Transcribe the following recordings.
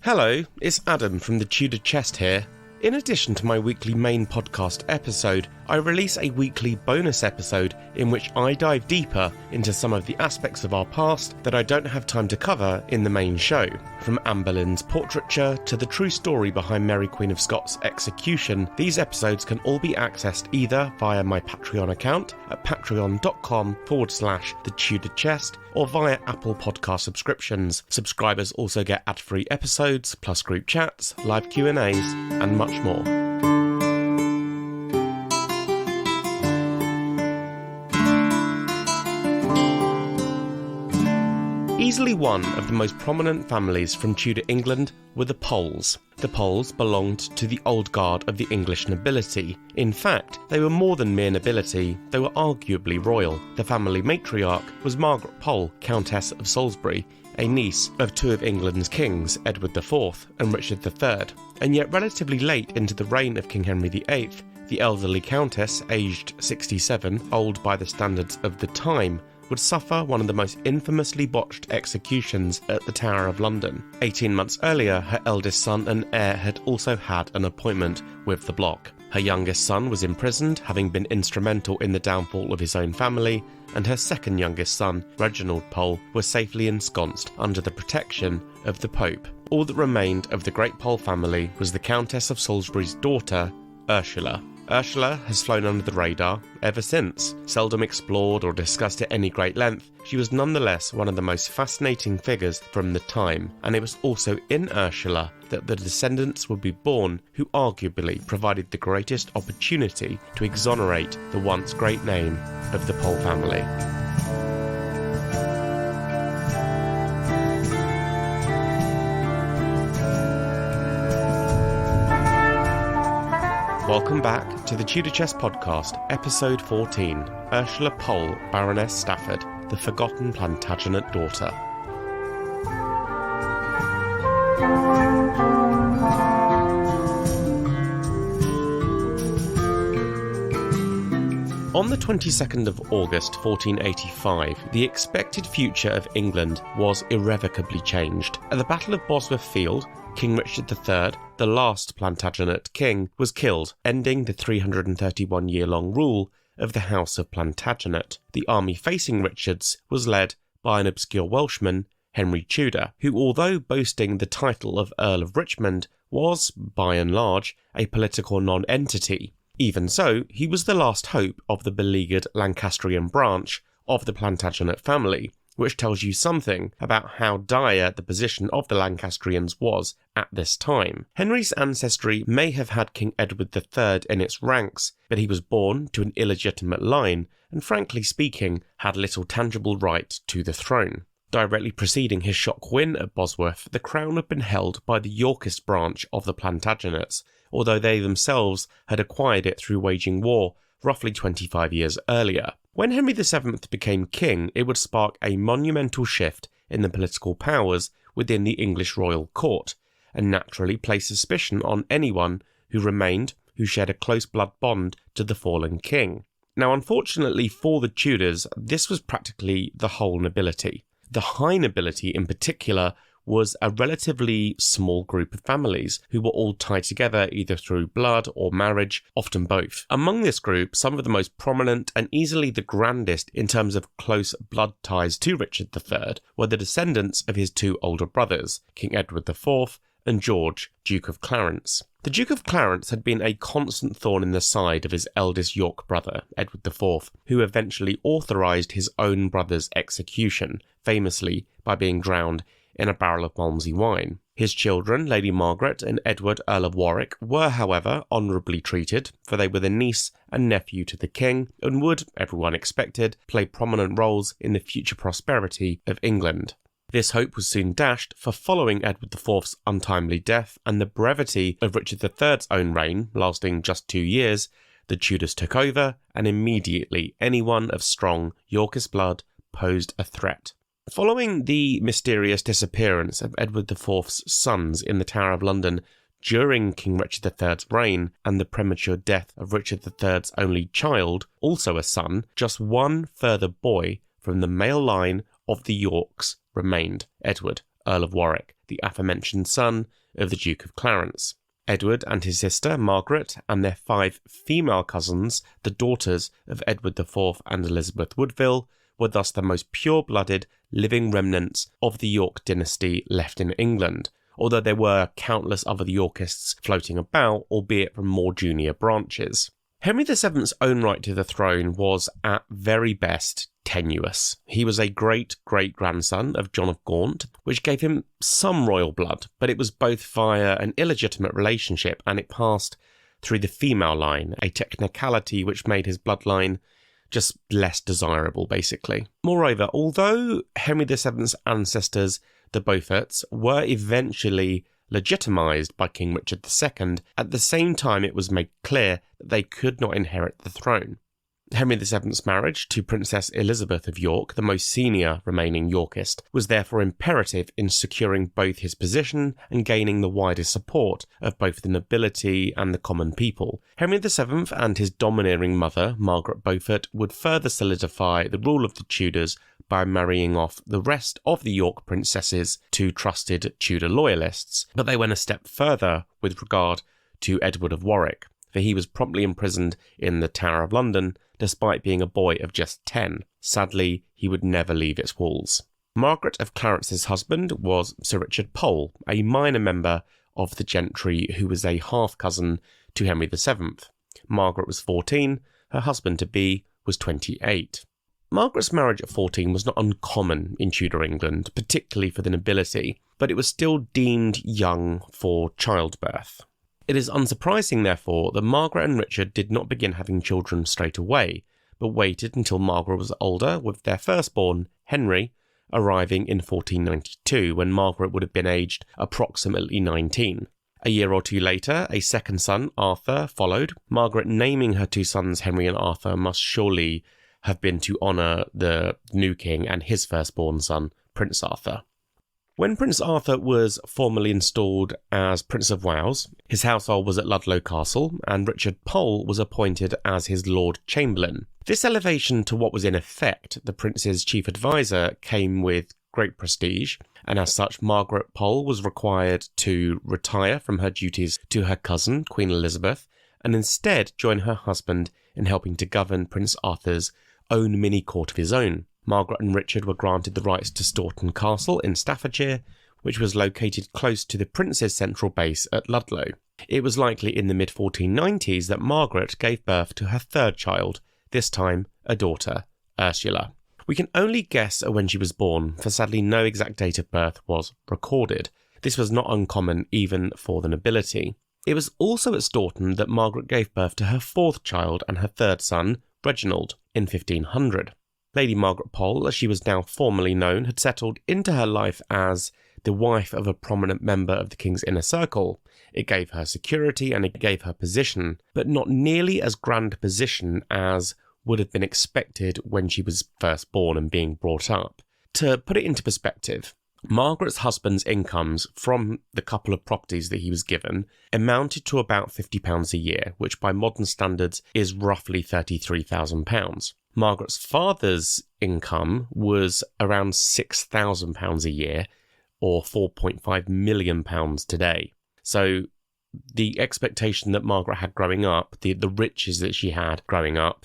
Hello, it's Adam from the Tudor Chest here. In addition to my weekly main podcast episode, I release a weekly bonus episode in which I dive deeper into some of the aspects of our past that I don't have time to cover in the main show. From Anne Boleyn's portraiture to the true story behind Mary Queen of Scots' execution, these episodes can all be accessed either via my Patreon account at patreon.com/TheTudorChest or via Apple Podcast subscriptions. Subscribers also get ad-free episodes, plus group chats, live Q&As, and much more. Easily one of the most prominent families from Tudor England were the Poles. The Poles belonged to the old guard of the English nobility. In fact, they were more than mere nobility, they were arguably royal. The family matriarch was Margaret Pole, Countess of Salisbury, a niece of two of England's kings, Edward IV and Richard III, and yet relatively late into the reign of King Henry VIII, the elderly countess, aged 67, old by the standards of the time, would suffer one of the most infamously botched executions at the Tower of London. 18 months earlier, her eldest son and heir had also had an appointment with the block. Her youngest son was imprisoned, having been instrumental in the downfall of his own family, and her second youngest son, Reginald Pole, was safely ensconced under the protection of the Pope. All that remained of the great Pole family was the Countess of Salisbury's daughter, Ursula. Ursula has flown under the radar ever since. Seldom explored or discussed at any great length, she was nonetheless one of the most fascinating figures from the time, and it was also in Ursula that the descendants would be born who arguably provided the greatest opportunity to exonerate the once great name of the Pole family. Welcome back to the Tudor Chest Podcast, Episode 14, Ursula Pole, Baroness Stafford, the Forgotten Plantagenet Daughter. On the 22nd of August 1485, the expected future of England was irrevocably changed. At the Battle of Bosworth Field, King Richard III, the last Plantagenet king, was killed, ending the 331-year-long rule of the House of Plantagenet. The army facing Richard's was led by an obscure Welshman, Henry Tudor, who, although boasting the title of Earl of Richmond, was, by and large, a political non-entity. Even so, he was the last hope of the beleaguered Lancastrian branch of the Plantagenet family, which tells you something about how dire the position of the Lancastrians was at this time. Henry's ancestry may have had King Edward III in its ranks, but he was born to an illegitimate line and, frankly speaking, had little tangible right to the throne. Directly preceding his shock win at Bosworth, the crown had been held by the Yorkist branch of the Plantagenets, although they themselves had acquired it through waging war roughly 25 years earlier. When Henry VII became king, it would spark a monumental shift in the political powers within the English royal court, and naturally place suspicion on anyone who remained who shared a close blood bond to the fallen king. Now, unfortunately for the Tudors, this was practically the whole nobility. The high nobility in particular was a relatively small group of families who were all tied together either through blood or marriage, often both. Among this group, some of the most prominent and easily the grandest in terms of close blood ties to Richard III were the descendants of his two older brothers, King Edward IV and George, Duke of Clarence. The Duke of Clarence had been a constant thorn in the side of his eldest York brother, Edward IV, who eventually authorised his own brother's execution, famously by being drowned in a barrel of Malmsey wine. His children, Lady Margaret and Edward, Earl of Warwick, were, however, honourably treated, for they were the niece and nephew to the king, and would, everyone expected, play prominent roles in the future prosperity of England. This hope was soon dashed, for following Edward IV's untimely death and the brevity of Richard III's own reign, lasting just 2 years, the Tudors took over, and immediately anyone of strong Yorkist blood posed a threat. Following the mysterious disappearance of Edward IV's sons in the Tower of London during King Richard III's reign and the premature death of Richard III's only child, also a son, just one further boy from the male line of the Yorks remained, Edward, Earl of Warwick, the aforementioned son of the Duke of Clarence. Edward and his sister Margaret and their 5 female cousins, the daughters of Edward IV and Elizabeth Woodville, were thus the most pure-blooded living remnants of the York dynasty left in England, although there were countless other Yorkists floating about, albeit from more junior branches. Henry VII's own right to the throne was, at very best, tenuous. He was a great-great-grandson of John of Gaunt, which gave him some royal blood, but it was both via an illegitimate relationship and it passed through the female line, a technicality which made his bloodline just less desirable, basically. Moreover, although Henry VII's ancestors, the Beauforts, were eventually legitimised by King Richard II, at the same time it was made clear that they could not inherit the throne. Henry VII's marriage to Princess Elizabeth of York, the most senior remaining Yorkist, was therefore imperative in securing both his position and gaining the widest support of both the nobility and the common people. Henry VII and his domineering mother, Margaret Beaufort, would further solidify the rule of the Tudors by marrying off the rest of the York princesses to trusted Tudor loyalists, but they went a step further with regard to Edward of Warwick, for he was promptly imprisoned in the Tower of London despite being a boy of just 10. Sadly, he would never leave its walls. Margaret of Clarence's husband was Sir Richard Pole, a minor member of the gentry who was a half-cousin to Henry VII. Margaret was 14, her husband-to-be was 28. Margaret's marriage at 14 was not uncommon in Tudor England, particularly for the nobility, but it was still deemed young for childbirth. It is unsurprising, therefore, that Margaret and Richard did not begin having children straight away, but waited until Margaret was older, with their firstborn, Henry, arriving in 1492, when Margaret would have been aged approximately 19. A year or two later, a second son, Arthur, followed. Margaret naming her 2 sons Henry and Arthur must surely have been to honour the new king and his firstborn son, Prince Arthur. When Prince Arthur was formally installed as Prince of Wales, his household was at Ludlow Castle, and Richard Pole was appointed as his Lord Chamberlain. This elevation to what was in effect the prince's chief advisor came with great prestige, and as such Margaret Pole was required to retire from her duties to her cousin, Queen Elizabeth, and instead join her husband in helping to govern Prince Arthur's own mini-court of his own. Margaret and Richard were granted the rights to Staunton Castle in Staffordshire, which was located close to the prince's central base at Ludlow. It was likely in the mid-1490s that Margaret gave birth to her 3rd child, this time a daughter, Ursula. We can only guess at when she was born, for sadly no exact date of birth was recorded. This was not uncommon even for the nobility. It was also at Staunton that Margaret gave birth to her 4th child and her 3rd son, Reginald, in 1500. Lady Margaret Pole, as she was now formally known, had settled into her life as the wife of a prominent member of the king's inner circle. It gave her security and it gave her position, but not nearly as grand a position as would have been expected when she was first born and being brought up. To put it into perspective, Margaret's husband's incomes from the couple of properties that he was given amounted to about £50 a year, which by modern standards is roughly £33,000. Margaret's father's income was around £6,000 a year, or £4.5 million today. So the expectation that Margaret had growing up, the riches that she had growing up,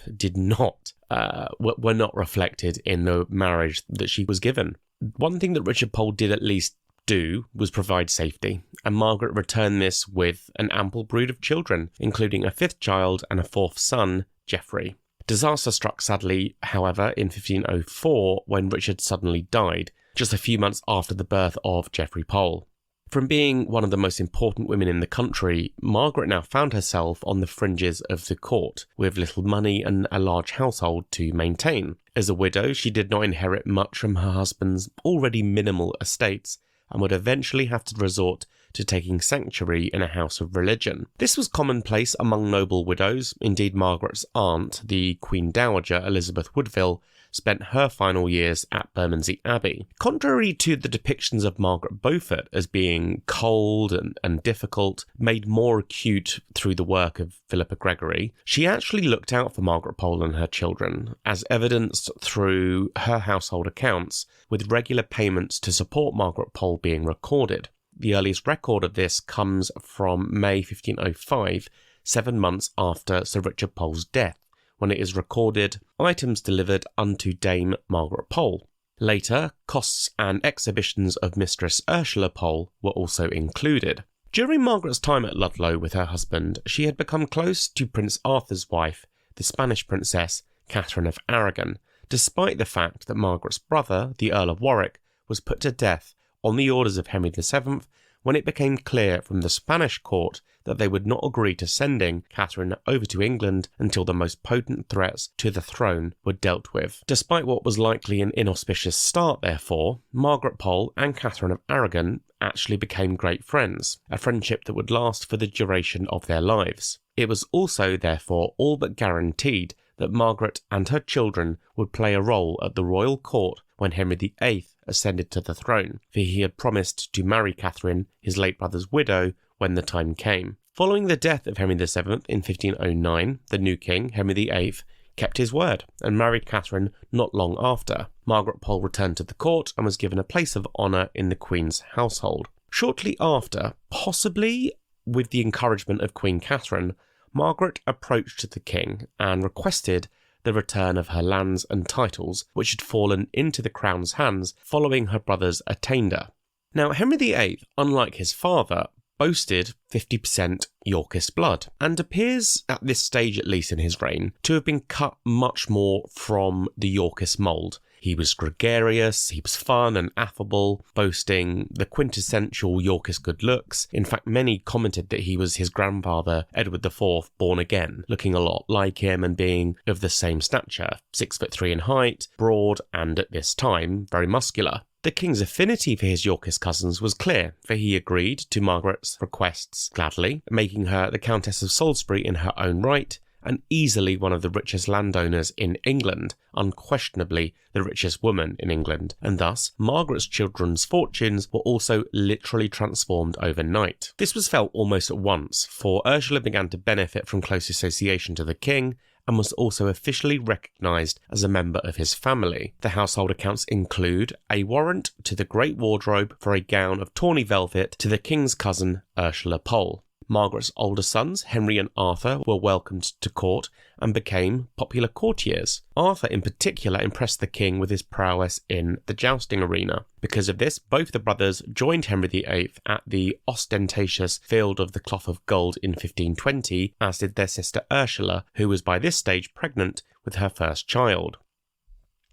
were not reflected in the marriage that she was given. One thing that Richard Pole did at least do was provide safety, and Margaret returned this with an ample brood of children, including a 5th child and a 4th son, Geoffrey. Disaster struck sadly, however, in 1504 when Richard suddenly died, just a few months after the birth of Geoffrey Pole. From being one of the most important women in the country, Margaret now found herself on the fringes of the court, with little money and a large household to maintain. As a widow, she did not inherit much from her husband's already minimal estates, and would eventually have to resort to taking sanctuary in a house of religion. This was commonplace among noble widows. Indeed, Margaret's aunt, the Queen Dowager Elizabeth Woodville, spent her final years at Bermondsey Abbey. Contrary to the depictions of Margaret Beaufort as being cold and difficult, made more acute through the work of Philippa Gregory, she actually looked out for Margaret Pole and her children, as evidenced through her household accounts, with regular payments to support Margaret Pole being recorded. The earliest record of this comes from May 1505, 7 months after Sir Richard Pole's death, when it is recorded, items delivered unto Dame Margaret Pole. Later, costs and exhibitions of Mistress Ursula Pole were also included. During Margaret's time at Ludlow with her husband, she had become close to Prince Arthur's wife, the Spanish princess Catherine of Aragon, despite the fact that Margaret's brother, the Earl of Warwick, was put to death on the orders of Henry VII when it became clear from the Spanish court that they would not agree to sending Catherine over to England until the most potent threats to the throne were dealt with. Despite what was likely an inauspicious start, therefore, Margaret Pole and Catherine of Aragon actually became great friends, a friendship that would last for the duration of their lives. It was also, therefore, all but guaranteed that Margaret and her children would play a role at the royal court when Henry VIII ascended to the throne, for he had promised to marry Catherine, his late brother's widow, when the time came. Following the death of Henry VII in 1509, the new king, Henry VIII, kept his word and married Catherine not long after. Margaret Pole returned to the court and was given a place of honour in the Queen's household. Shortly after, possibly with the encouragement of Queen Catherine, Margaret approached the king and requested the return of her lands and titles, which had fallen into the crown's hands following her brother's attainder. Now, Henry VIII, unlike his father, boasted 50% Yorkist blood, and appears, at this stage at least in his reign, to have been cut much more from the Yorkist mould. He was gregarious, he was fun and affable, boasting the quintessential Yorkist good looks. In fact, many commented that he was his grandfather, Edward IV, born again, looking a lot like him and being of the same stature, 6'3" in height, broad, and at this time, very muscular. The king's affinity for his Yorkist cousins was clear, for he agreed to Margaret's requests gladly, making her the Countess of Salisbury in her own right, and easily one of the richest landowners in England, unquestionably the richest woman in England, and thus Margaret's children's fortunes were also literally transformed overnight. This was felt almost at once, for Ursula began to benefit from close association to the king, and was also officially recognised as a member of his family. The household accounts include a warrant to the Great Wardrobe for a gown of tawny velvet to the king's cousin Ursula Pole. Margaret's older sons, Henry and Arthur, were welcomed to court and became popular courtiers. Arthur in particular impressed the king with his prowess in the jousting arena. Because of this, both the brothers joined Henry VIII at the ostentatious Field of the Cloth of Gold in 1520, as did their sister Ursula, who was by this stage pregnant with her first child.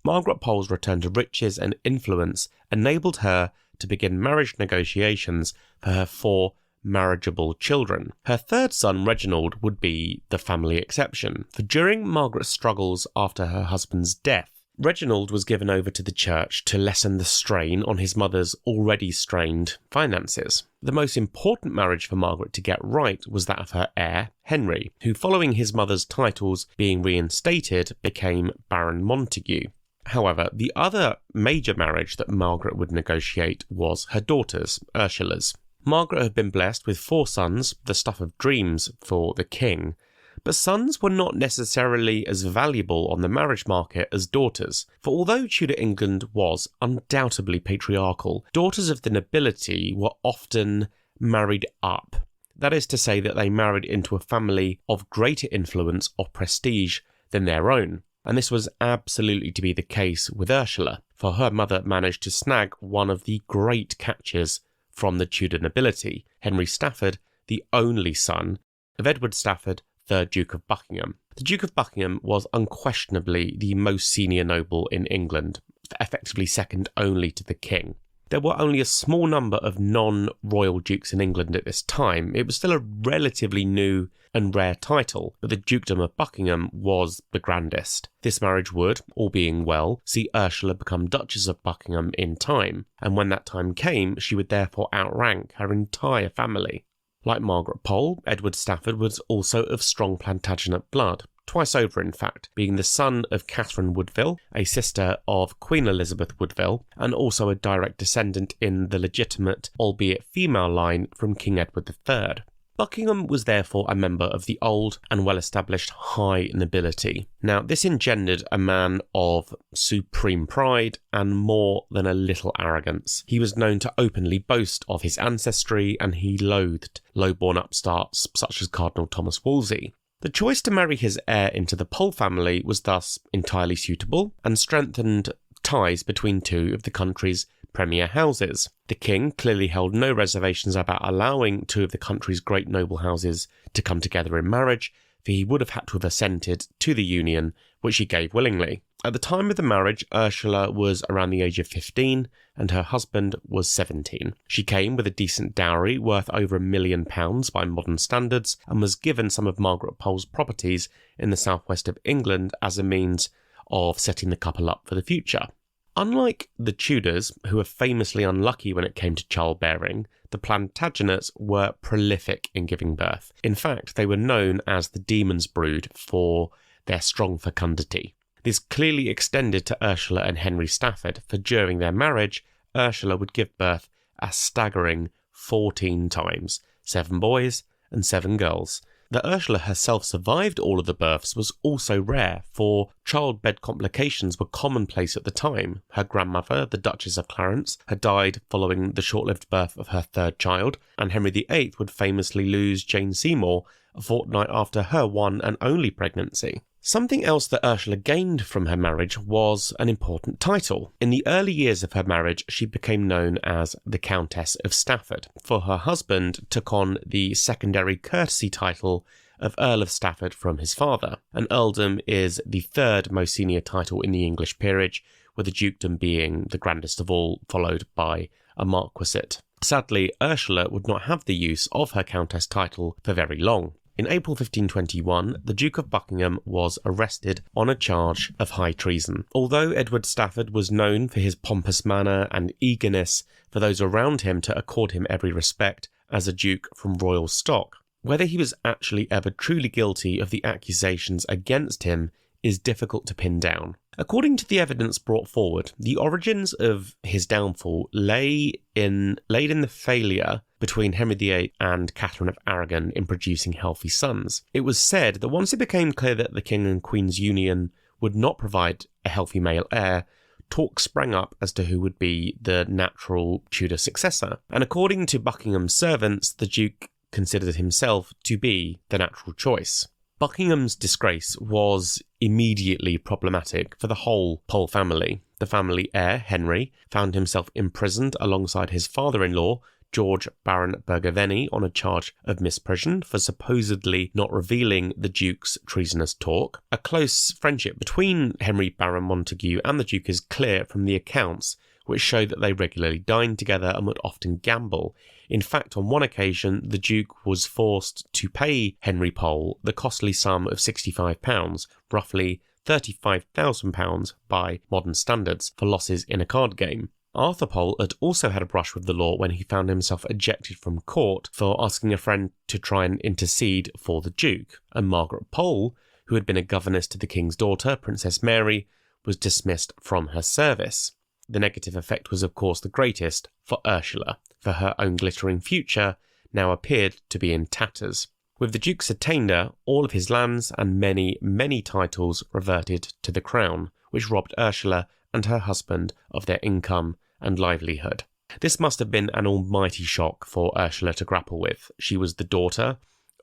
Margaret Pole's return to riches and influence enabled her to begin marriage negotiations for her 4 marriageable children. Her third son, Reginald, would be the family exception, for during Margaret's struggles after her husband's death, Reginald was given over to the church to lessen the strain on his mother's already strained finances. The most important marriage for Margaret to get right was that of her heir, Henry, who, following his mother's titles being reinstated, became Baron Montague. However, the other major marriage that Margaret would negotiate was her daughter's, Ursula's. Margaret had been blessed with 4 sons, the stuff of dreams for the king, but sons were not necessarily as valuable on the marriage market as daughters, for although Tudor England was undoubtedly patriarchal, daughters of the nobility were often married up. That is to say that they married into a family of greater influence or prestige than their own, and this was absolutely to be the case with Ursula, for her mother managed to snag one of the great catches from the Tudor nobility, Henry Stafford, the only son of Edward Stafford, 3rd Duke of Buckingham. The Duke of Buckingham was unquestionably the most senior noble in England, effectively second only to the king. There were only a small number of non-royal dukes in England at this time. It was still a relatively new and rare title, but the Dukedom of Buckingham was the grandest. This marriage would, all being well, see Ursula become Duchess of Buckingham in time, and when that time came, she would therefore outrank her entire family. Like Margaret Pole, Edward Stafford was also of strong Plantagenet blood, twice over in fact, being the son of Catherine Woodville, a sister of Queen Elizabeth Woodville, and also a direct descendant in the legitimate, albeit female line from King Edward III. Buckingham was therefore a member of the old and well-established high nobility. Now, this engendered a man of supreme pride and more than a little arrogance. He was known to openly boast of his ancestry, and he loathed low-born upstarts such as Cardinal Thomas Wolsey. The choice to marry his heir into the Pole family was thus entirely suitable and strengthened ties between two of the country's premier houses. The king clearly held no reservations about allowing two of the country's great noble houses to come together in marriage, for he would have had to have assented to the union, which he gave willingly. At the time of the marriage, Ursula was around the age of 15 and her husband was 17. She came with a decent dowry worth over £1 million by modern standards and was given some of Margaret Pole's properties in the southwest of England as a means of setting the couple up for the future. Unlike the Tudors, who were famously unlucky when it came to childbearing, the Plantagenets were prolific in giving birth. In fact, they were known as the Demon's Brood for their strong fecundity. This clearly extended to Ursula and Henry Stafford, for during their marriage, Ursula would give birth a staggering 14 times, 7 boys and 7 girls. That Ursula herself survived all of the births was also rare, for childbed complications were commonplace at the time. Her grandmother, the Duchess of Clarence, had died following the short-lived birth of her third child, and Henry VIII would famously lose Jane Seymour a fortnight after her one and only pregnancy. Something else that Ursula gained from her marriage was an important title. In the early years of her marriage, she became known as the Countess of Stafford, for her husband took on the secondary courtesy title of Earl of Stafford from his father. An earldom is the third most senior title in the English peerage, with the dukedom being the grandest of all, followed by a marquisate. Sadly, Ursula would not have the use of her countess title for very long. In April 1521, the Duke of Buckingham was arrested on a charge of high treason. Although Edward Stafford was known for his pompous manner and eagerness for those around him to accord him every respect as a duke from royal stock, whether he was actually ever truly guilty of the accusations against him is difficult to pin down. According to the evidence brought forward, the origins of his downfall laid in the failure between Henry VIII and Catherine of Aragon in producing healthy sons. It was said that once it became clear that the King and Queen's union would not provide a healthy male heir, talk sprang up as to who would be the natural Tudor successor. And according to Buckingham's servants, the Duke considered himself to be the natural choice. Buckingham's disgrace was immediately problematic for the whole Pole family. The family heir, Henry, found himself imprisoned alongside his father-in-law, George Baron Bergaveni, on a charge of misprision for supposedly not revealing the Duke's treasonous talk. A close friendship between Henry Baron Montague and the Duke is clear from the accounts, which show that they regularly dined together and would often gamble. In fact, on one occasion, the Duke was forced to pay Henry Pole the costly sum of £65, roughly £35,000 by modern standards, for losses in a card game. Arthur Pole had also had a brush with the law when he found himself ejected from court for asking a friend to try and intercede for the Duke, and Margaret Pole, who had been a governess to the King's daughter, Princess Mary, was dismissed from her service. The negative effect was, of course, the greatest for Ursula, for her own glittering future now appeared to be in tatters. With the Duke's attainder, all of his lands and many, many titles reverted to the crown, which robbed Ursula and her husband of their income and livelihood. This must have been an almighty shock for Ursula to grapple with. She was the daughter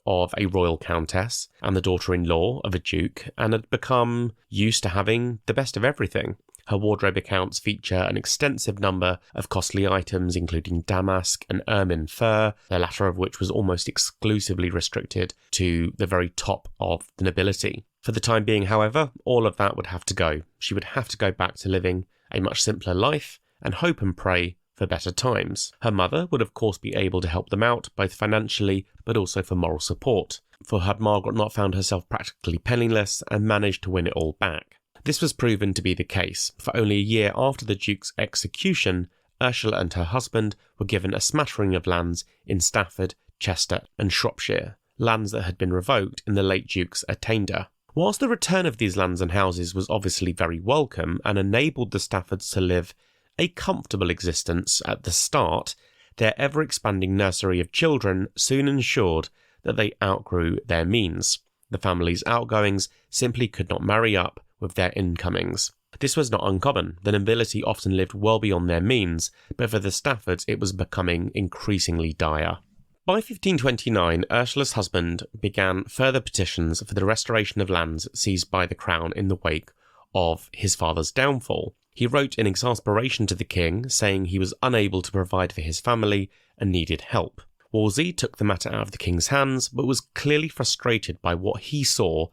of a royal countess and the daughter-in-law of a duke, and had become used to having the best of everything. Her wardrobe accounts feature an extensive number of costly items, including damask and ermine fur, the latter of which was almost exclusively restricted to the very top of the nobility. For the time being, however, all of that would have to go. She would have to go back to living a much simpler life and hope and pray for better times. Her mother would of course be able to help them out, both financially but also for moral support, for had Margaret not found herself practically penniless and managed to win it all back. This was proven to be the case, for only a year after the Duke's execution, Ursula and her husband were given a smattering of lands in Stafford, Chester and Shropshire, lands that had been revoked in the late Duke's attainder. Whilst the return of these lands and houses was obviously very welcome and enabled the Staffords to live a comfortable existence at the start, their ever-expanding nursery of children soon ensured that they outgrew their means. The family's outgoings simply could not marry up with their incomings. This was not uncommon. The nobility often lived well beyond their means, but for the Staffords it was becoming increasingly dire. By 1529, Ursula's husband began further petitions for the restoration of lands seized by the crown in the wake of his father's downfall. He wrote in exasperation to the king, saying he was unable to provide for his family and needed help. Wolsey took the matter out of the king's hands, but was clearly frustrated by what he saw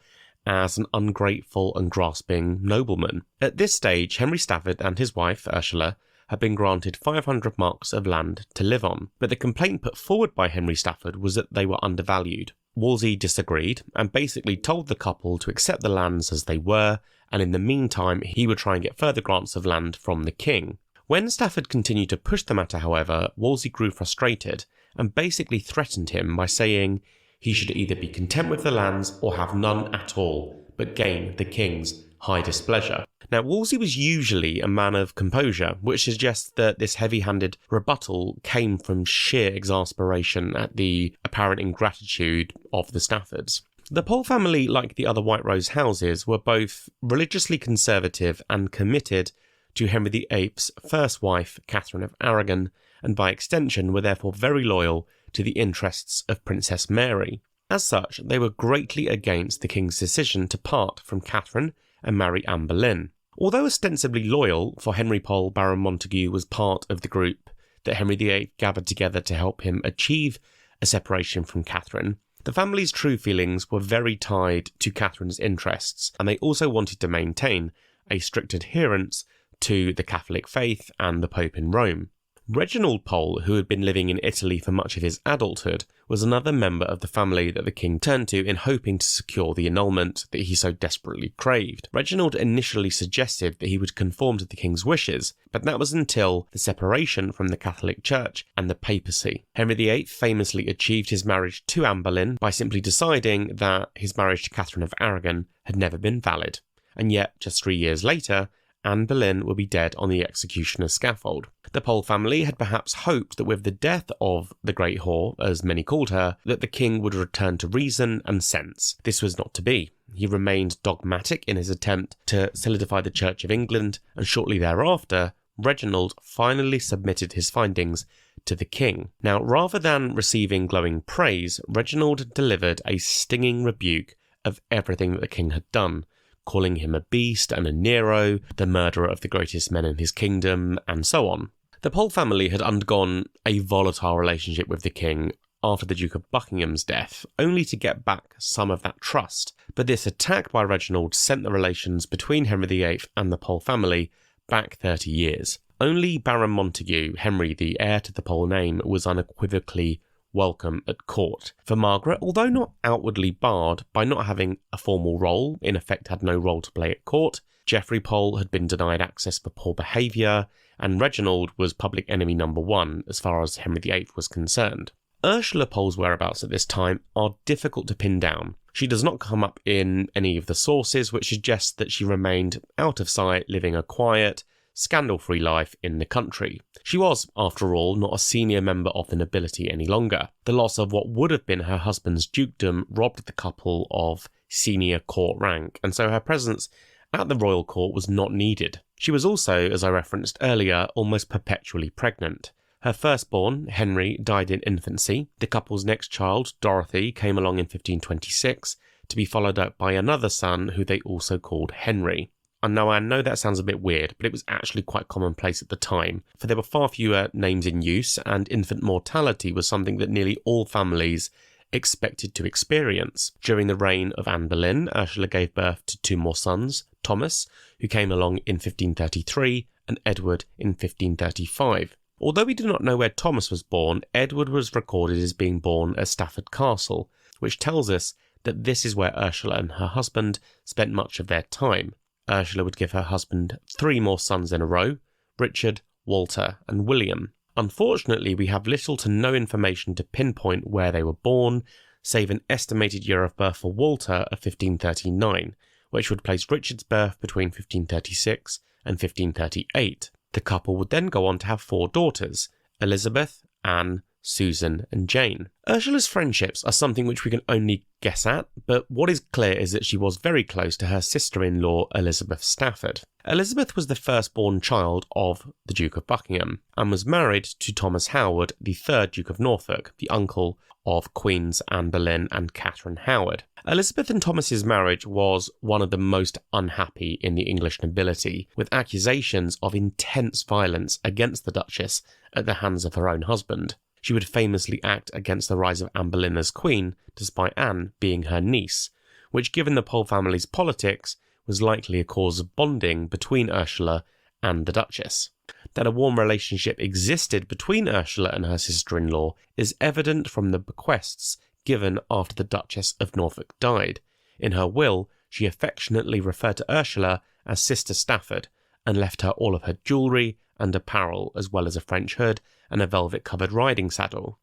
as an ungrateful and grasping nobleman. At this stage, Henry Stafford and his wife, Ursula, had been granted 500 marks of land to live on, but the complaint put forward by Henry Stafford was that they were undervalued. Wolsey disagreed and basically told the couple to accept the lands as they were, and in the meantime he would try and get further grants of land from the king. When Stafford continued to push the matter, however, Wolsey grew frustrated and basically threatened him by saying he should either be content with the lands or have none at all, but gain the king's high displeasure. Now, Wolsey was usually a man of composure, which suggests that this heavy-handed rebuttal came from sheer exasperation at the apparent ingratitude of the Staffords. The Pole family, like the other White Rose houses, were both religiously conservative and committed to Henry VIII's first wife, Catherine of Aragon, and by extension were therefore very loyal to the interests of Princess Mary. As such, they were greatly against the king's decision to part from Catherine and marry Anne Boleyn. Although ostensibly loyal, for Henry Pole, Baron Montague was part of the group that Henry VIII gathered together to help him achieve a separation from Catherine, the family's true feelings were very tied to Catherine's interests, and they also wanted to maintain a strict adherence to the Catholic faith and the Pope in Rome. Reginald Pole, who had been living in Italy for much of his adulthood, was another member of the family that the king turned to in hoping to secure the annulment that he so desperately craved. Reginald initially suggested that he would conform to the king's wishes, but that was until the separation from the Catholic Church and the papacy. Henry VIII famously achieved his marriage to Anne Boleyn by simply deciding that his marriage to Catherine of Aragon had never been valid, and yet, just 3 years later, Anne Boleyn would be dead on the executioner's scaffold. The Pole family had perhaps hoped that with the death of the Great Whore, as many called her, that the king would return to reason and sense. This was not to be. He remained dogmatic in his attempt to solidify the Church of England, and shortly thereafter, Reginald finally submitted his findings to the king. Now, rather than receiving glowing praise, Reginald delivered a stinging rebuke of everything that the king had done, calling him a beast and a Nero, the murderer of the greatest men in his kingdom, and so on. The Pole family had undergone a volatile relationship with the king after the Duke of Buckingham's death, only to get back some of that trust. But this attack by Reginald sent the relations between Henry VIII and the Pole family back 30 years. Only Baron Montague, Henry, the heir to the Pole name, was unequivocally welcome at court. For Margaret, although not outwardly barred by not having a formal role, in effect had no role to play at court, Geoffrey Pole had been denied access for poor behaviour, and Reginald was public enemy number one as far as Henry VIII was concerned. Ursula Pole's whereabouts at this time are difficult to pin down. She does not come up in any of the sources, which suggests that she remained out of sight, living a quiet, scandal-free life in the country. She was, after all, not a senior member of the nobility any longer. The loss of what would have been her husband's dukedom robbed the couple of senior court rank, and so her presence at the royal court was not needed. She was also, as I referenced earlier, almost perpetually pregnant. Her firstborn, Henry, died in infancy. The couple's next child, Dorothy, came along in 1526, to be followed up by another son who they also called Henry. And now I know that sounds a bit weird, but it was actually quite commonplace at the time, for there were far fewer names in use, and infant mortality was something that nearly all families expected to experience. During the reign of Anne Boleyn, Ursula gave birth to 2 more sons, Thomas, who came along in 1533, and Edward in 1535. Although we do not know where Thomas was born, Edward was recorded as being born at Stafford Castle, which tells us that this is where Ursula and her husband spent much of their time. Ursula would give her husband 3 more sons in a row: Richard, Walter and William. Unfortunately, we have little to no information to pinpoint where they were born, save an estimated year of birth for Walter of 1539, which would place Richard's birth between 1536 and 1538. The couple would then go on to have 4 daughters: Elizabeth, Anne, Susan and Jane. Ursula's friendships are something which we can only guess at, but what is clear is that she was very close to her sister-in-law Elizabeth Stafford. Elizabeth was the firstborn child of the Duke of Buckingham and was married to Thomas Howard, the 3rd Duke of Norfolk, the uncle of Queens Anne Boleyn and Catherine Howard. Elizabeth and Thomas's marriage was one of the most unhappy in the English nobility, with accusations of intense violence against the Duchess at the hands of her own husband. She would famously act against the rise of Anne Boleyn as queen, despite Anne being her niece, which, given the Pole family's politics, was likely a cause of bonding between Ursula and the Duchess. That a warm relationship existed between Ursula and her sister-in-law is evident from the bequests given after the Duchess of Norfolk died. In her will, she affectionately referred to Ursula as Sister Stafford and left her all of her jewellery and apparel, as well as a French hood and a velvet-covered riding saddle.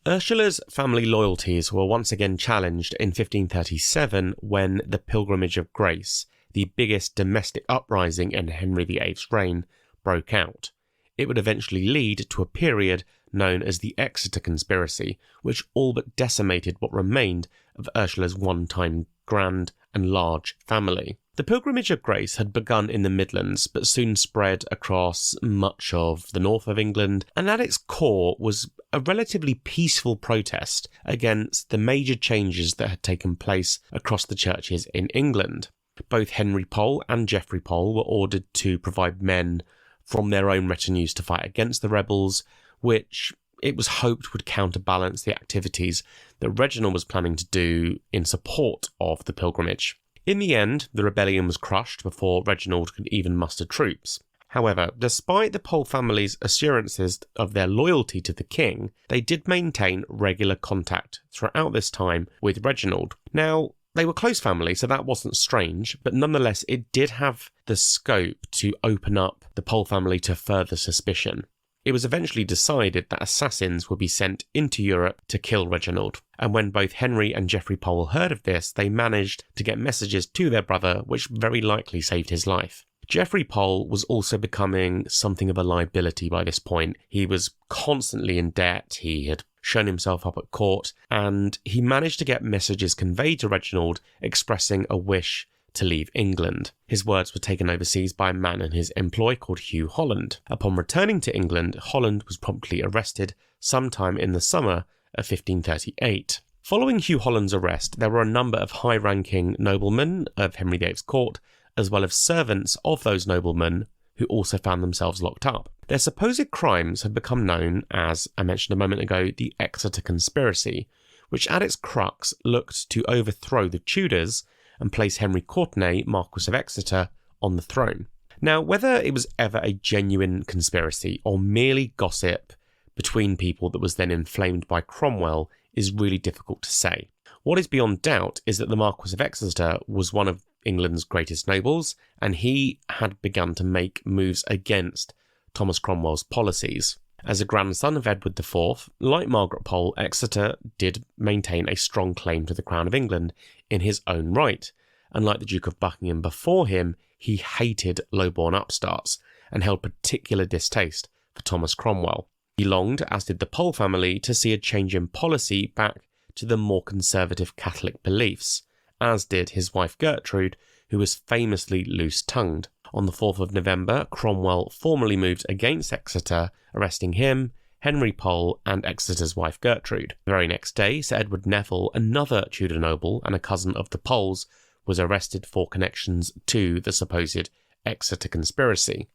Ursula's family loyalties were once again challenged in 1537 when the Pilgrimage of Grace, the biggest domestic uprising in Henry VIII's reign, broke out. It would eventually lead to a period known as the Exeter Conspiracy, which all but decimated what remained of Ursula's one-time grand and large family. The Pilgrimage of Grace had begun in the Midlands, but soon spread across much of the north of England, and at its core was a relatively peaceful protest against the major changes that had taken place across the churches in England. Both Henry Pole and Geoffrey Pole were ordered to provide men from their own retinues to fight against the rebels, which it was hoped would counterbalance the activities that Reginald was planning to do in support of the pilgrimage. In the end, the rebellion was crushed before Reginald could even muster troops. However, despite the Pole family's assurances of their loyalty to the king, they did maintain regular contact throughout this time with Reginald. Now, they were close family, so that wasn't strange, but nonetheless it did have the scope to open up the Pole family to further suspicion. It was eventually decided that assassins would be sent into Europe to kill Reginald, and when both Henry and Geoffrey Pole heard of this, they managed to get messages to their brother, which very likely saved his life. Geoffrey Pole was also becoming something of a liability by this point. He was constantly in debt, he had shown himself up at court, and he managed to get messages conveyed to Reginald expressing a wish to leave England. His words were taken overseas by a man in his employ called Hugh Holland. Upon returning to England, Holland was promptly arrested sometime in the summer of 1538. Following Hugh Holland's arrest, there were a number of high-ranking noblemen of Henry VIII's court, as well as servants of those noblemen who also found themselves locked up. Their supposed crimes had become known as, I mentioned a moment ago, the Exeter Conspiracy, which at its crux looked to overthrow the Tudors and place Henry Courtenay, Marquess of Exeter, on the throne. Now, whether it was ever a genuine conspiracy or merely gossip between people that was then inflamed by Cromwell is really difficult to say. What is beyond doubt is that the Marquess of Exeter was one of England's greatest nobles, and he had begun to make moves against Thomas Cromwell's policies. As a grandson of Edward IV, like Margaret Pole, Exeter did maintain a strong claim to the crown of England in his own right, and like the Duke of Buckingham before him, he hated low-born upstarts and held particular distaste for Thomas Cromwell. He longed, as did the Pole family, to see a change in policy back to the more conservative Catholic beliefs, as did his wife Gertrude, who was famously loose-tongued. On the 4th of November, Cromwell formally moved against Exeter, arresting him, Henry Pole, and Exeter's wife Gertrude. The very next day, Sir Edward Neville, another Tudor noble and a cousin of the Poles, was arrested for connections to the supposed Exeter Conspiracy.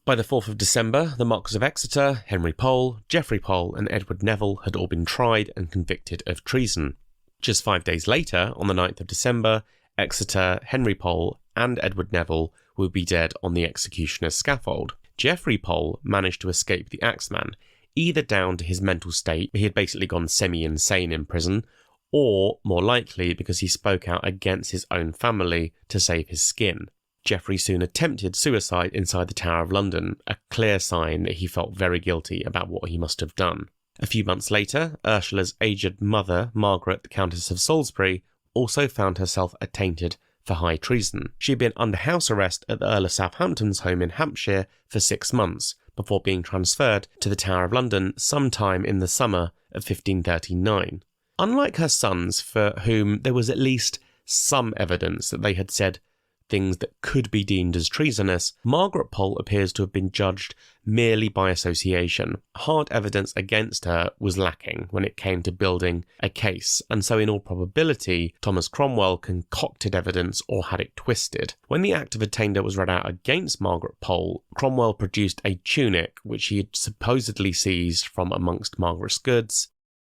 By the 4th of December, the Marquess of Exeter, Henry Pole, Geoffrey Pole, and Edward Neville had all been tried and convicted of treason. Just 5 days later, on the 9th of December, Exeter, Henry Pole, and Edward Neville would be dead on the executioner's scaffold. Geoffrey Pole managed to escape the Axeman, either down to his mental state, he had basically gone semi-insane in prison, or, more likely, because he spoke out against his own family to save his skin. Geoffrey soon attempted suicide inside the Tower of London, a clear sign that he felt very guilty about what he must have done. A few months later, Ursula's aged mother, Margaret, the Countess of Salisbury, also found herself attainted for high treason. She had been under house arrest at the Earl of Southampton's home in Hampshire for 6 months, before being transferred to the Tower of London sometime in the summer of 1539. Unlike her sons, for whom there was at least some evidence that they had said things that could be deemed as treasonous, Margaret Pole appears to have been judged merely by association. Hard evidence against her was lacking when it came to building a case, and so in all probability, Thomas Cromwell concocted evidence or had it twisted. When the Act of Attainder was read out against Margaret Pole, Cromwell produced a tunic which he had supposedly seized from amongst Margaret's goods.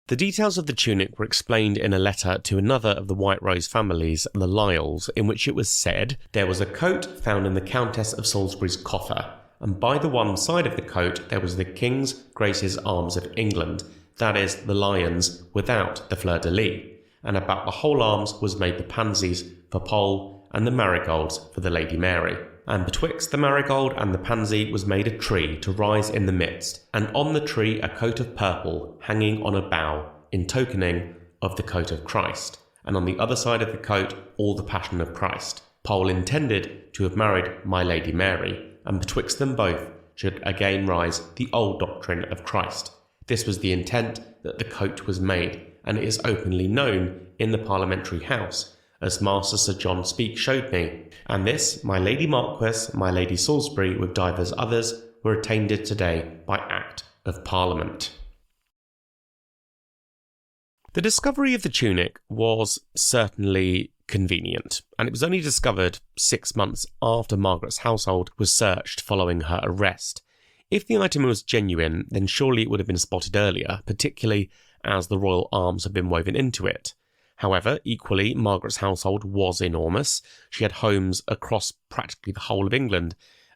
The details of the tunic were explained in a letter to another of the White Rose families, the Lyells, in which it was said, "There was a coat found in the Countess of Salisbury's coffer, and by the one side of the coat there was the King's Grace's arms of England, that is, the lions without the fleur-de-lis, and about the whole arms was made the pansies for Pole and the marigolds for the Lady Mary. And betwixt the marigold and the pansy was made a tree to rise in the midst, and on the tree a coat of purple hanging on a bough, in tokening of the coat of Christ, and on the other side of the coat all the passion of Christ. Pole intended to have married my Lady Mary, and betwixt them both should again rise the old doctrine of Christ. This was the intent that the coat was made, and it is openly known in the Parliamentary House, as Master Sir John Speke showed me, and this my Lady Marquess, my Lady Salisbury, with divers others, were attainted today by Act of Parliament." The discovery of the tunic was certainly convenient, and it was only discovered 6 months after Margaret's household was searched following her arrest. If the item was genuine, then surely it would have been spotted earlier, particularly as the royal arms had been woven into it. However, equally, Margaret's household was enormous. She had homes across practically the whole of England,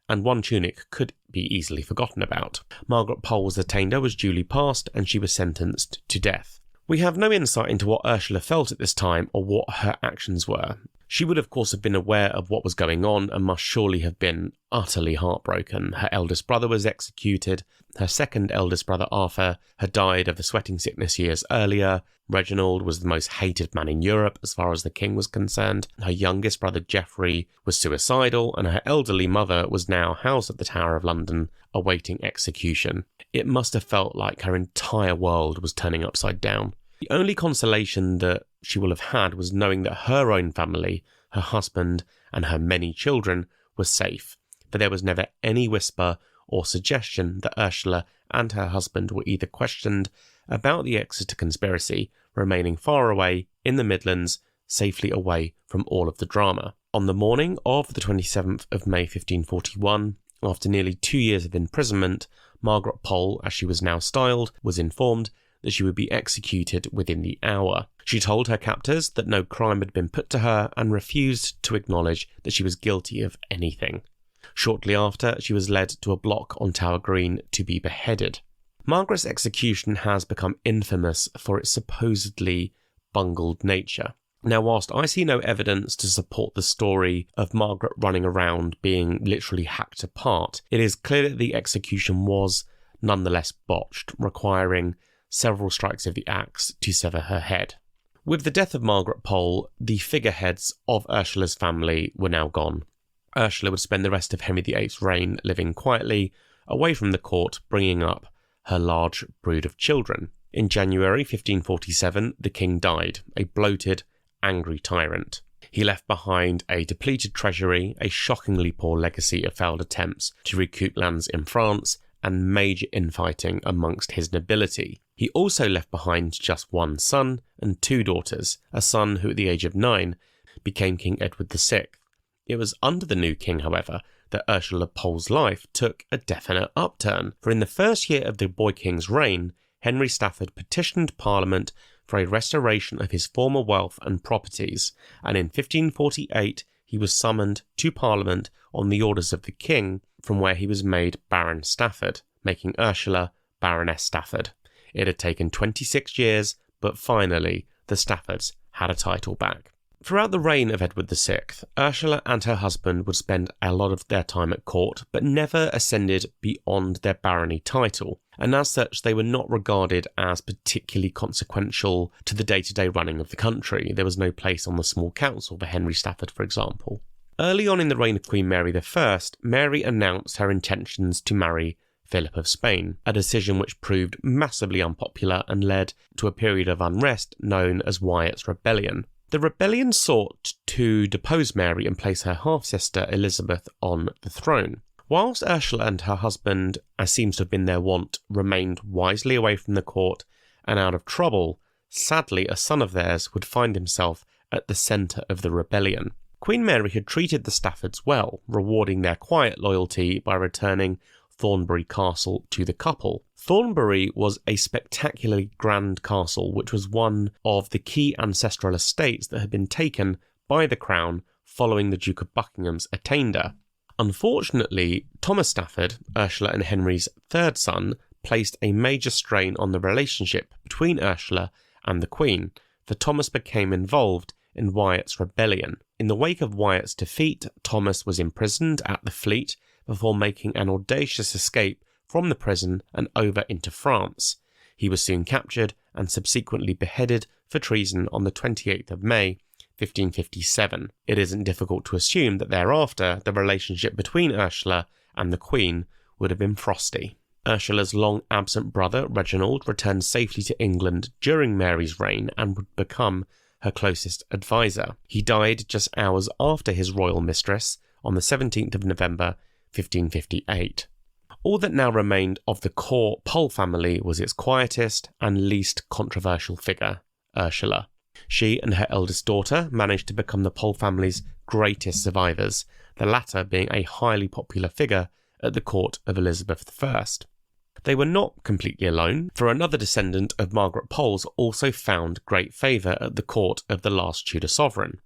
and one tunic could be easily forgotten about. Margaret Pole's attainder was duly passed, and she was sentenced to death. We have no insight into what Ursula felt at this time or what her actions were. She would of course have been aware of what was going on and must surely have been utterly heartbroken. Her eldest brother was executed. Her second eldest brother, Arthur, had died of a sweating sickness years earlier. Reginald was the most hated man in Europe as far as the king was concerned. Her youngest brother, Geoffrey, was suicidal, and her elderly mother was now housed at the Tower of London, awaiting execution. It must have felt like her entire world was turning upside down. The only consolation that she will have had was knowing that her own family, her husband, and her many children were safe, for there was never any whisper or suggestion that Ursula and her husband were either questioned about the Exeter conspiracy, remaining far away in the Midlands, safely away from all of the drama. On the morning of the 27th of May 1541, after nearly 2 years of imprisonment, Margaret Pole, as she was now styled, was informed that she would be executed within the hour. She told her captors that no crime had been put to her and refused to acknowledge that she was guilty of anything. Shortly after, she was led to a block on Tower Green to be beheaded. Margaret's execution has become infamous for its supposedly bungled nature. Now, whilst I see no evidence to support the story of Margaret running around being literally hacked apart, it is clear that the execution was nonetheless botched, requiring several strikes of the axe to sever her head. With the death of Margaret Pole, the figureheads of Ursula's family were now gone. Ursula would spend the rest of Henry VIII's reign living quietly, away from the court, bringing up her large brood of children. In January 1547, the king died, a bloated, angry tyrant. He left behind a depleted treasury, a shockingly poor legacy of failed attempts to recoup lands in France, and major infighting amongst his nobility. He also left behind just one son and 2 daughters, a son who at the age of 9 became King Edward VI. It was under the new king, however, that Ursula Pole's life took a definite upturn, for in the first year of the boy king's reign, Henry Stafford petitioned Parliament for a restoration of his former wealth and properties, and in 1548 he was summoned to Parliament on the orders of the king, from where he was made Baron Stafford, making Ursula Baroness Stafford. It had taken 26 years, but finally the Staffords had a title back. Throughout the reign of Edward VI, Ursula and her husband would spend a lot of their time at court, but never ascended beyond their barony title, and as such they were not regarded as particularly consequential to the day-to-day running of the country. There was no place on the small council for Henry Stafford, for example. Early on in the reign of Queen Mary I, Mary announced her intentions to marry Philip of Spain, a decision which proved massively unpopular and led to a period of unrest known as Wyatt's Rebellion. The rebellion sought to depose Mary and place her half-sister Elizabeth on the throne. Whilst Ursula and her husband, as seems to have been their wont, remained wisely away from the court and out of trouble, sadly a son of theirs would find himself at the centre of the rebellion. Queen Mary had treated the Staffords well, rewarding their quiet loyalty by returning Thornbury Castle to the couple. Thornbury was a spectacularly grand castle which was one of the key ancestral estates that had been taken by the crown following the Duke of Buckingham's attainder. Unfortunately, Thomas Stafford, Ursula and Henry's third son, placed a major strain on the relationship between Ursula and the Queen, for Thomas became involved in Wyatt's rebellion. In the wake of Wyatt's defeat, Thomas was imprisoned at the Fleet before making an audacious escape from the prison and over into France. He was soon captured and subsequently beheaded for treason on the 28th of May, 1557. It isn't difficult to assume that thereafter the relationship between Ursula and the Queen would have been frosty. Ursula's long-absent brother, Reginald, returned safely to England during Mary's reign and would become her closest advisor. He died just hours after his royal mistress on the 17th of November, 1558. All that now remained of the core Pole family was its quietest and least controversial figure, Ursula. She and her eldest daughter managed to become the Pole family's greatest survivors, the latter being a highly popular figure at the court of Elizabeth I. They were not completely alone, for another descendant of Margaret Pole's also found great favour at the court of the last Tudor sovereign.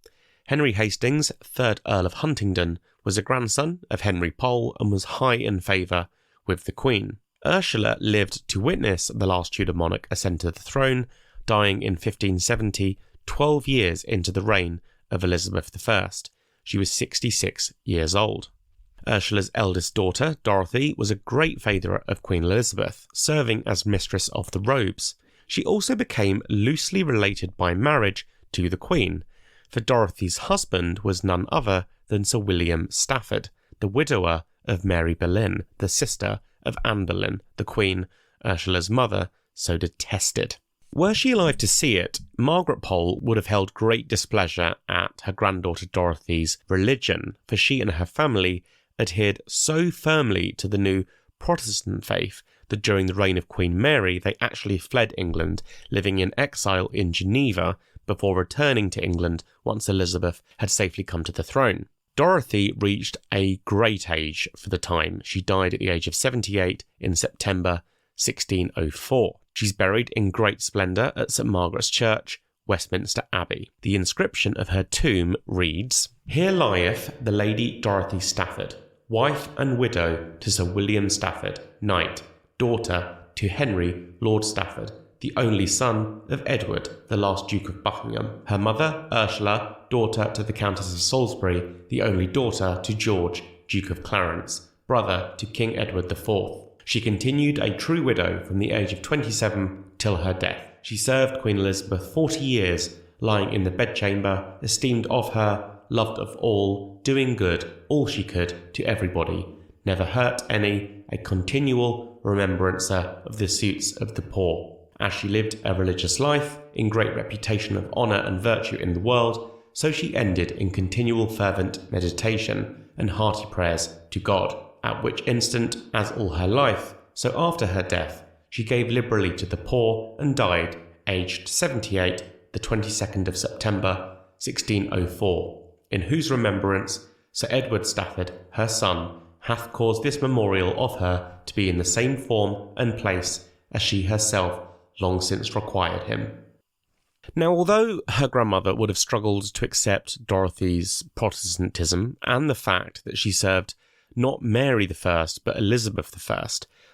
Henry Hastings, 3rd Earl of Huntingdon, was a grandson of Henry Pole and was high in favour with the Queen. Ursula lived to witness the last Tudor monarch ascend to the throne, dying in 1570, 12 years into the reign of Elizabeth I. She was 66 years old. Ursula's eldest daughter, Dorothy, was a great favourite of Queen Elizabeth, serving as mistress of the robes. She also became loosely related by marriage to the Queen, for Dorothy's husband was none other than Sir William Stafford, the widower of Mary Boleyn, the sister of Anne Boleyn, the Queen, Ursula's mother, so detested. Were she alive to see it, Margaret Pole would have held great displeasure at her granddaughter Dorothy's religion, for she and her family adhered so firmly to the new Protestant faith that during the reign of Queen Mary they actually fled England, living in exile in Geneva before returning to England once Elizabeth had safely come to the throne. Dorothy reached a great age for the time. She died at the age of 78 in September 1604. She's buried in great splendour at St Margaret's Church, Westminster Abbey. The inscription of her tomb reads, "Here lieth the Lady Dorothy Stafford, wife and widow to Sir William Stafford, knight, daughter to Henry Lord Stafford, the only son of Edward, the last Duke of Buckingham. Her mother, Ursula, daughter to the Countess of Salisbury, the only daughter to George, Duke of Clarence, brother to King Edward IV. She continued a true widow from the age of 27 till her death. She served Queen Elizabeth 40 years, lying in the bedchamber, esteemed of her, loved of all, doing good, all she could, to everybody, never hurt any, a continual remembrancer of the suits of the poor. As she lived a religious life, in great reputation of honour and virtue in the world, so she ended in continual fervent meditation and hearty prayers to God, at which instant, as all her life, so after her death, she gave liberally to the poor and died, aged 78, the 22nd of September, 1604, in whose remembrance Sir Edward Stafford, her son, hath caused this memorial of her to be in the same form and place as she herself long since required him." Now, although her grandmother would have struggled to accept Dorothy's Protestantism and the fact that she served not Mary I but Elizabeth I,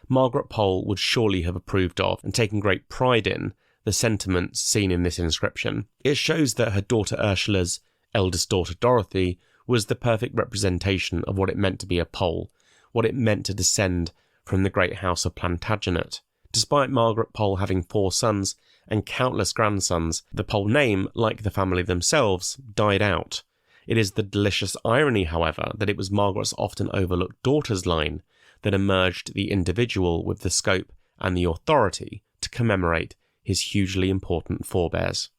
Margaret Pole would surely have approved of and taken great pride in the sentiments seen in this inscription. It shows that her daughter Ursula's eldest daughter Dorothy was the perfect representation of what it meant to be a Pole, what it meant to descend from the great house of Plantagenet. Despite Margaret Pole having 4 sons and countless grandsons, the Pole name, like the family themselves, died out. It is the delicious irony, however, that it was Margaret's often overlooked daughter's line that emerged the individual with the scope and the authority to commemorate his hugely important forebears.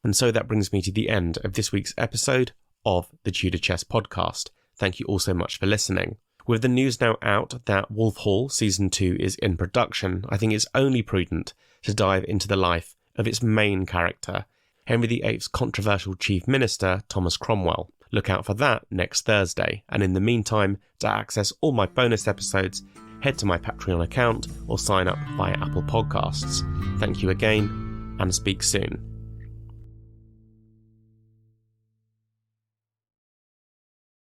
And so that brings me to the end of this week's episode of the Tudor Chess Podcast. Thank you all so much for listening. With the news now out that Wolf Hall Season 2 is in production, I think it's only prudent to dive into the life of its main character, Henry VIII's controversial Chief Minister, Thomas Cromwell. Look out for that next Thursday, and in the meantime, to access all my bonus episodes, head to my Patreon account or sign up via Apple Podcasts. Thank you again, and speak soon.